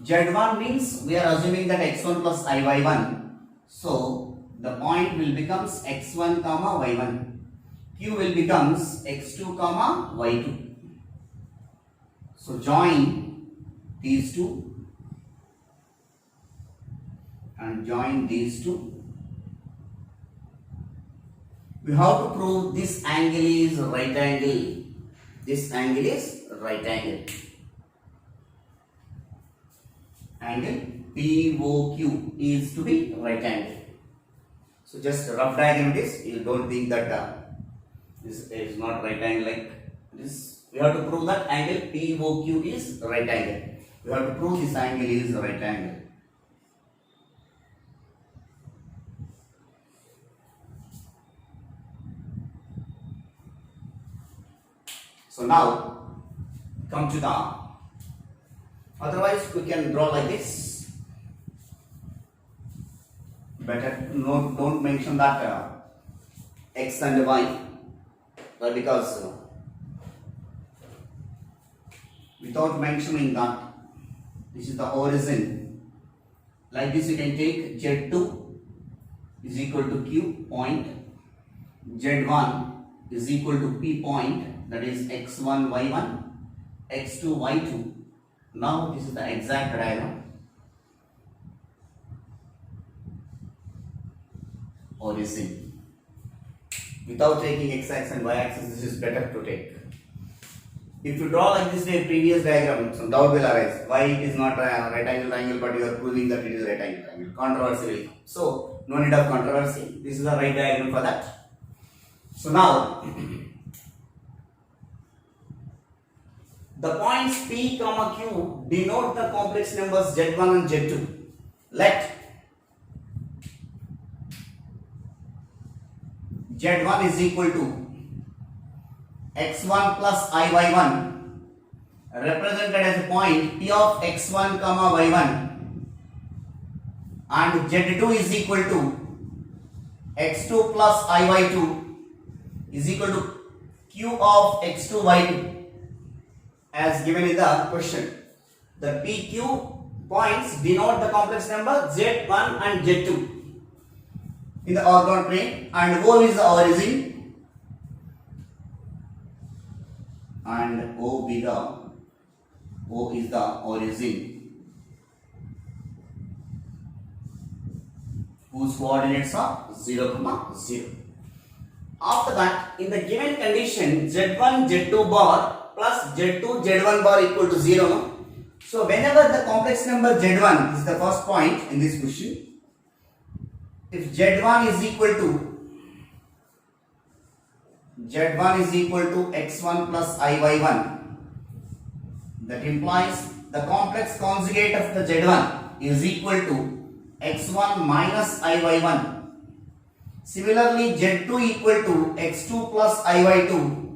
Z1 means we are assuming that x1 plus iy1. So the point will becomes x1 comma y1. Q will becomes x2 comma y2. So join these two and join these two. We have to prove this angle is right angle. This angle is right angle. Angle POQ is to be right angle. So just rough diagram this. You don't think that this is not right angle like this. We have to prove that angle POQ is right angle. We have to prove this angle is right angle. So now come to the, otherwise we can draw like this. Better don't mention that x and y, because without mentioning that this is the origin. Like this you can take Z2 is equal to Q point, Z1 is equal to P point, that is x1 y1, x2 y2. Now this is the exact diagram. Origin. Without taking x-axis and y-axis, this is better to take. If you draw like this in previous diagram, some doubt will arise. Why it is not a right angle triangle, but you are proving that it is right angle triangle. Controversy will come. So no need of controversy. This is the right diagram for that. So now the points P, Q denote the complex numbers Z1 and Z2. Let Z1 is equal to x1 plus iy1 represented as a point P of x1 comma y1, and Z2 is equal to x2 plus iy2 is equal to Q of x2 y2 as given in the question. The PQ points denote the complex number Z1 and Z2 in the orthographic plane, and O is the origin and O is the origin whose coordinates are 0, 0. After that, in the given condition, Z1, Z2 bar plus Z2, Z1 bar equal to 0. No? So, whenever the complex number Z1 is the first point in this question, if Z1 is equal to x1 plus iy1, that implies the complex conjugate of the Z1 is equal to x1 minus iy1. Similarly, Z2 equal to x2 plus iy2.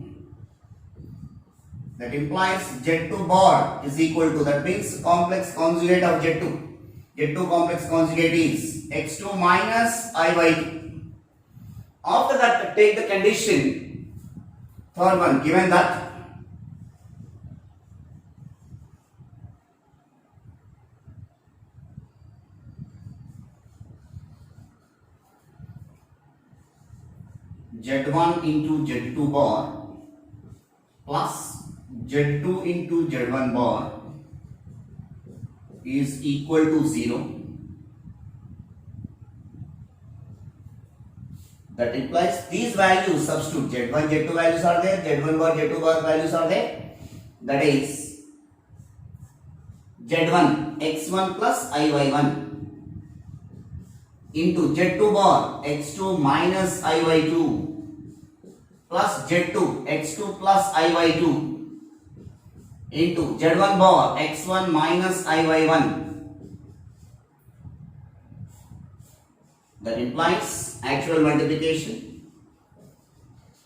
That implies Z2 bar is equal to, that means complex conjugate of Z2. Z2 complex conjugate is x2 minus iy2. After that, take the condition, third one, given that Z1 into Z2 bar plus Z2 into Z1 bar is equal to 0. That implies these values substitute, Z1, Z2 values are there, Z1 bar, Z2 bar values are there. That is Z1 x1 plus iy1 into Z2 bar x2 minus iy2 plus Z2 x2 plus iy2 into Z1 bar x1 minus iy1. That implies actual multiplication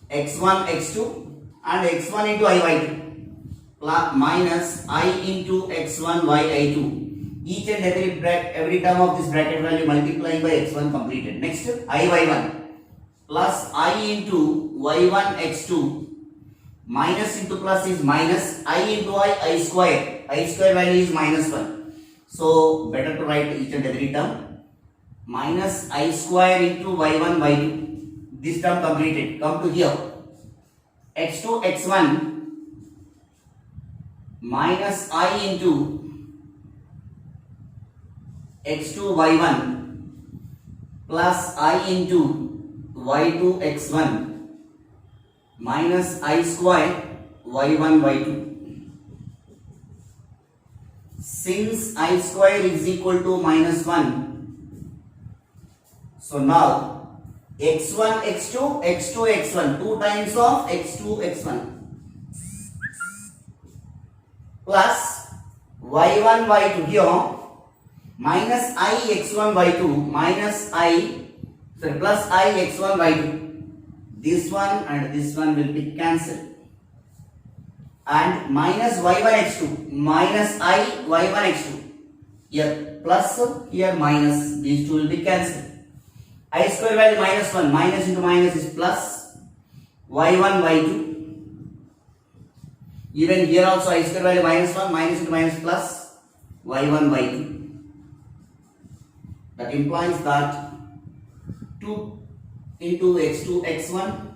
x1 x2 and x1 into iy2 plus minus I into x1 yi2. Each and every term of this bracket value multiplying by x1 completed. Next, iy1 plus I into y1 x2 minus into plus is minus I into I square. I square value is minus 1. So, better to write each and every term. Minus I square into y1 y2. This term completed. Come to here. x2 x1 minus I into x2 y1 plus I into y2 x1 minus I square y1 y2. Since I square is equal to minus 1, so now x1 x2 x2 x1, 2 times of x2 x1 plus y1 y2 here minus I x1 y2 minus plus I x1 y2. This one and this one will be cancelled, and minus y1 x2 minus I y1 x2, here plus here minus, these two will be cancelled. I square value minus 1, minus into minus is plus y1 y2. Even here also I square value minus 1, minus into minus plus y1 y2. That implies that 2 into x2 x1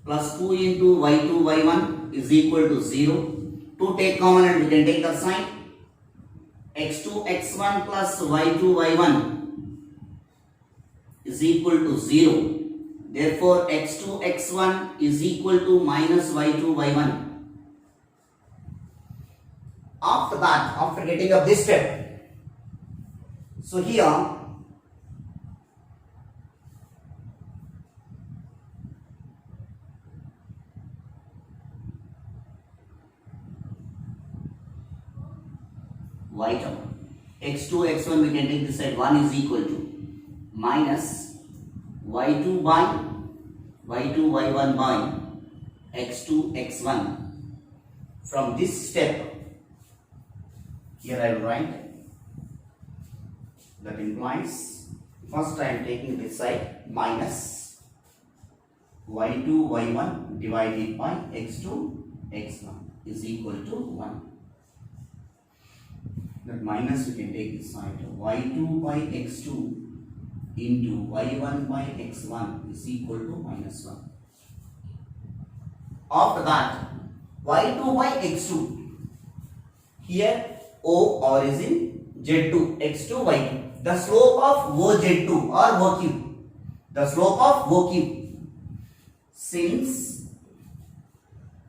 plus 2 into y2 y1 is equal to 0. 2 take common and we can take the sign. x2 x1 plus y2 y1 is equal to 0. Therefore, x2 x1 is equal to minus y2 y1. After that, after getting up this step, so here y term, x2 x1 we can take this side, 1 is equal to minus y2 by y2 y1 by x2 x1. From this step, here I will write, that implies first I am taking this side minus y2 y1 divided by x2 x1 is equal to 1. That minus we can take this side, y2 by x2 into y1 by x1 is equal to minus 1. After that, y2 by x2, here O origin Z2 x2 y2, the slope of OZ2 or OQ. The slope of OQ. Since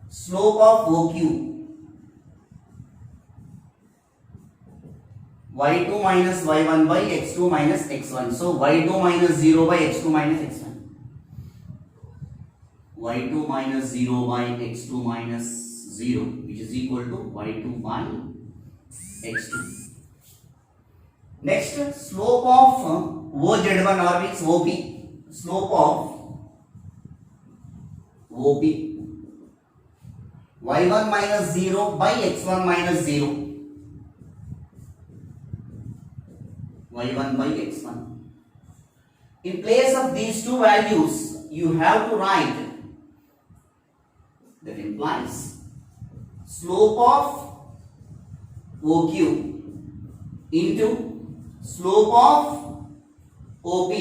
slope of OQ y2 minus y1 by x2 minus x1. So y2 minus 0 by x2 minus x1. y2 minus 0 by x2 minus 0, which is equal to y2 by x2. Next, slope of OZ1 or means OP. Slope of OP y1 minus 0 by x1 minus 0. y1 by x1. In place of these two values, you have to write, that implies slope of OQ into slope of OP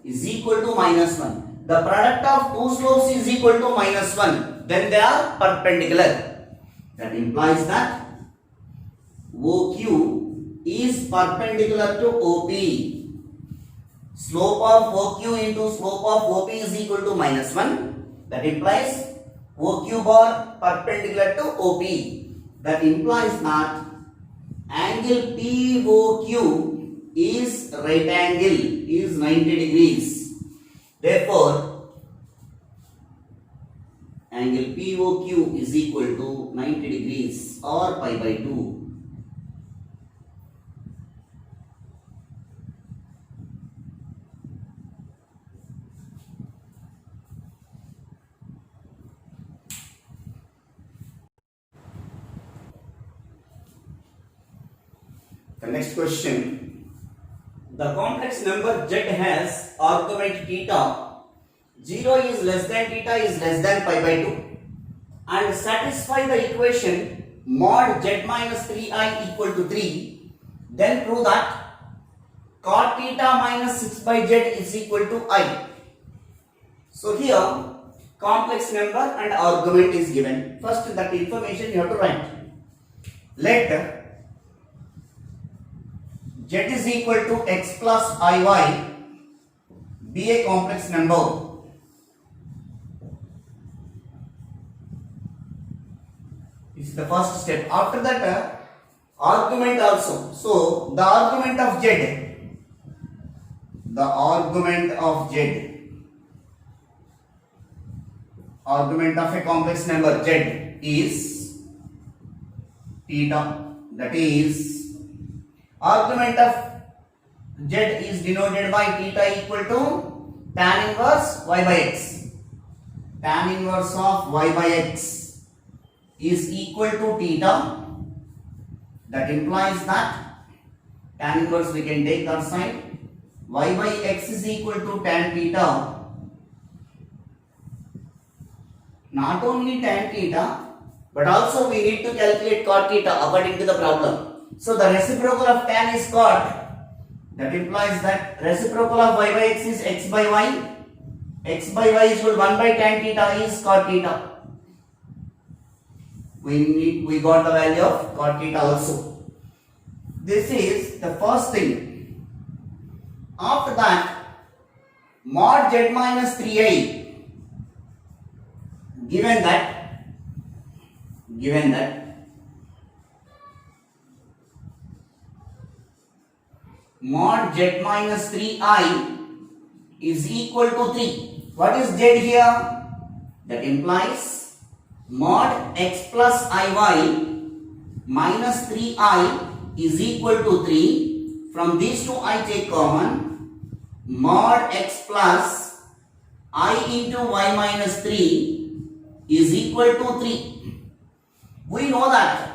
is equal to minus 1. The product of two slopes is equal to minus 1. Then they are perpendicular. That implies that OQ is perpendicular to OP. Slope of OQ into slope of OP is equal to minus 1. That implies OQ bar perpendicular to OP. That implies that angle POQ is right angle, is 90 degrees. Therefore, angle POQ is equal to 90 degrees or pi by 2. The next question. The complex number z has argument theta. 0 is less than theta is less than pi by 2. And satisfy the equation mod z minus 3i equal to 3. Then prove that cot theta minus 6 by z is equal to I. So here complex number and argument is given. First that information you have to write. Let z is equal to x plus iy be a complex number. This is the first step. After that, argument also. So the argument of a complex number z is theta. That is, argument of z is denoted by theta equal to tan inverse y by x. Tan inverse of y by x is equal to theta. That implies that tan inverse we can take that side. Y by x is equal to tan theta. Not only tan theta, but also we need to calculate cot theta according to the problem. So the reciprocal of tan is cot. That implies that reciprocal of y by x is x by y. X by y is equal to 1 by tan theta is cot theta. We got the value of cot theta also. This is the first thing. After that, mod z minus 3i. Given that mod z minus 3i is equal to 3. What is z here? That implies mod x plus iy minus 3i is equal to 3. From these two I take common. Mod x plus I into y minus 3 is equal to 3. We know that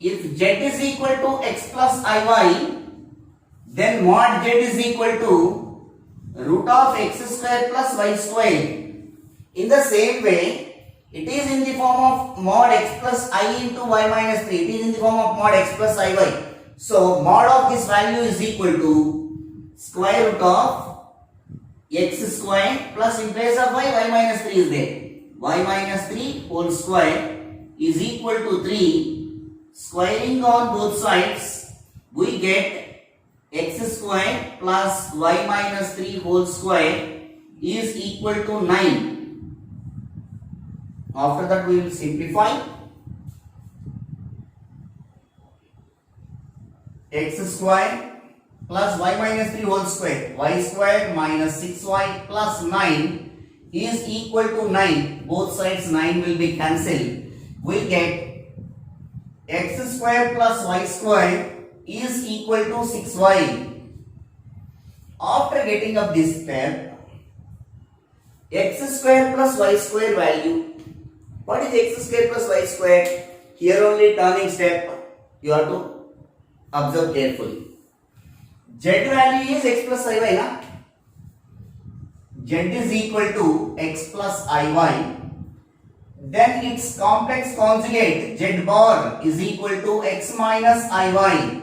if z is equal to x plus iy, then mod z is equal to root of x square plus y square. In the same way, it is in the form of mod x plus I into y minus 3. It is in the form of mod x plus iy. So mod of this value is equal to square root of x square plus in place of y minus 3 is there. Y minus 3 whole square is equal to 3. Squaring on both sides, we get x square plus y minus 3 whole square is equal to 9. After that we will simplify. X square plus y minus 3 whole square, y square minus 6y plus 9 is equal to 9. Both sides 9 will be cancelled. We get x square plus y square is equal to 6y. After getting up this step, x square plus y square value. What is x square plus y square? Here only turning step. You have to observe carefully. Z value is x plus iy, na? Z is equal to x plus iy. Then its complex conjugate z bar is equal to x minus iy.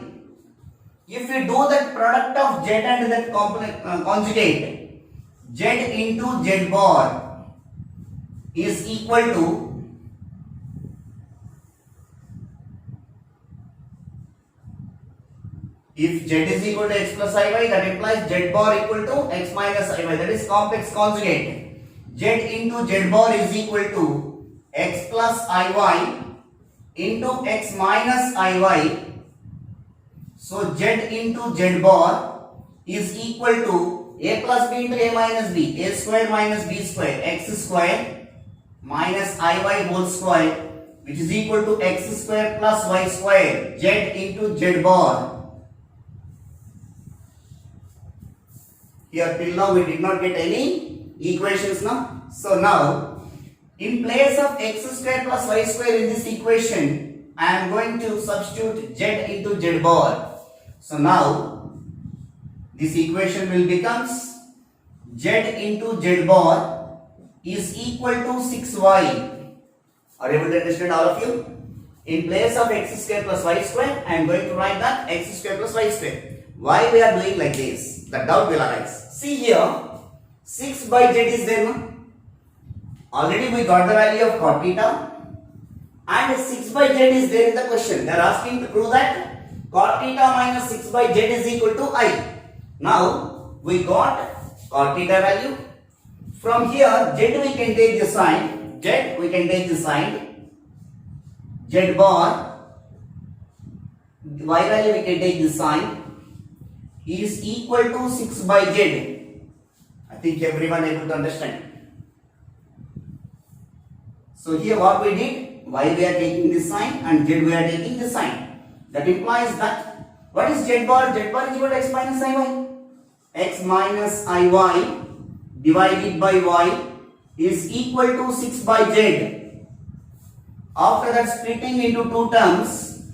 If you do that product of z and that complex conjugate, z into z bar is equal to if z is equal to x plus iy, that implies z bar equal to x minus iy. That is complex conjugate. Z into z bar is equal to x plus iy into x minus iy. So z into z bar is equal to a plus b into a minus b. A square minus b square. X square minus iy whole square, which is equal to x square plus y square. Z into z bar. Here till now we did not get any equations now. So now in place of x square plus y square in this equation, I am going to substitute z into z bar. So now this equation will becomes z into z bar is equal to 6y. Are you able to understand, all of you? In place of x square plus y square, I am going to write that x square plus y square. Why we are doing like this? The doubt will arise. See here, 6 by z is there, no? Already we got the value of cot theta, and 6 by z is there in the question. They are asking to prove that cot theta minus 6 by z is equal to I. Now we got cot theta value. From here, z we can take the sign. Z we can take the sign. Z bar, y value we can take the sign, is equal to 6 by z. I think everyone able to understand. So here what we did, y we are taking this sign and z we are taking this sign. That implies that what is z bar? Z bar is equal to x minus iy. X minus iy divided by y is equal to 6 by z. After that, splitting into two terms,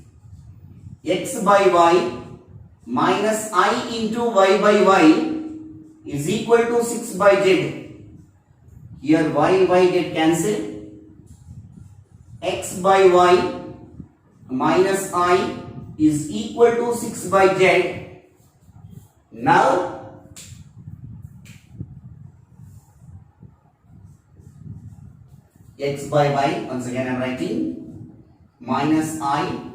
x by y minus I into y by y is equal to 6 by z. Here y get cancelled. X by y minus I is equal to 6 by z. Now x by y, once again I am writing, minus I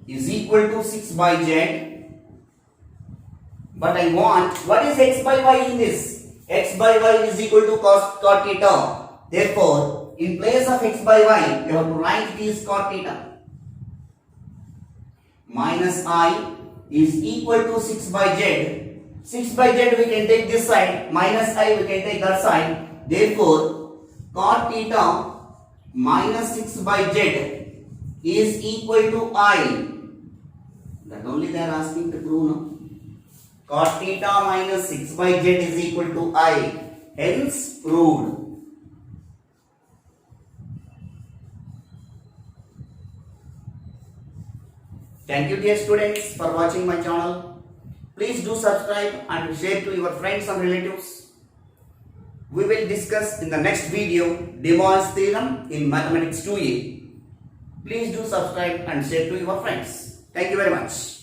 is equal to 6 by z. But I want, what is x by y in this? X by y is equal to cot theta. Therefore, in place of x by y, you have to write this cot theta. Minus I is equal to 6 by z. 6 by z we can take this side, minus I we can take that side. Therefore, cot theta minus 6 by z is equal to I. That only they are asking to prove, no? Cot theta minus 6 by z is equal to I. Hence proved. Thank you dear students for watching my channel. Please do subscribe and share to your friends and relatives. We will discuss in the next video De Moivre's theorem in Mathematics 2A. Please do subscribe and share to your friends. Thank you very much.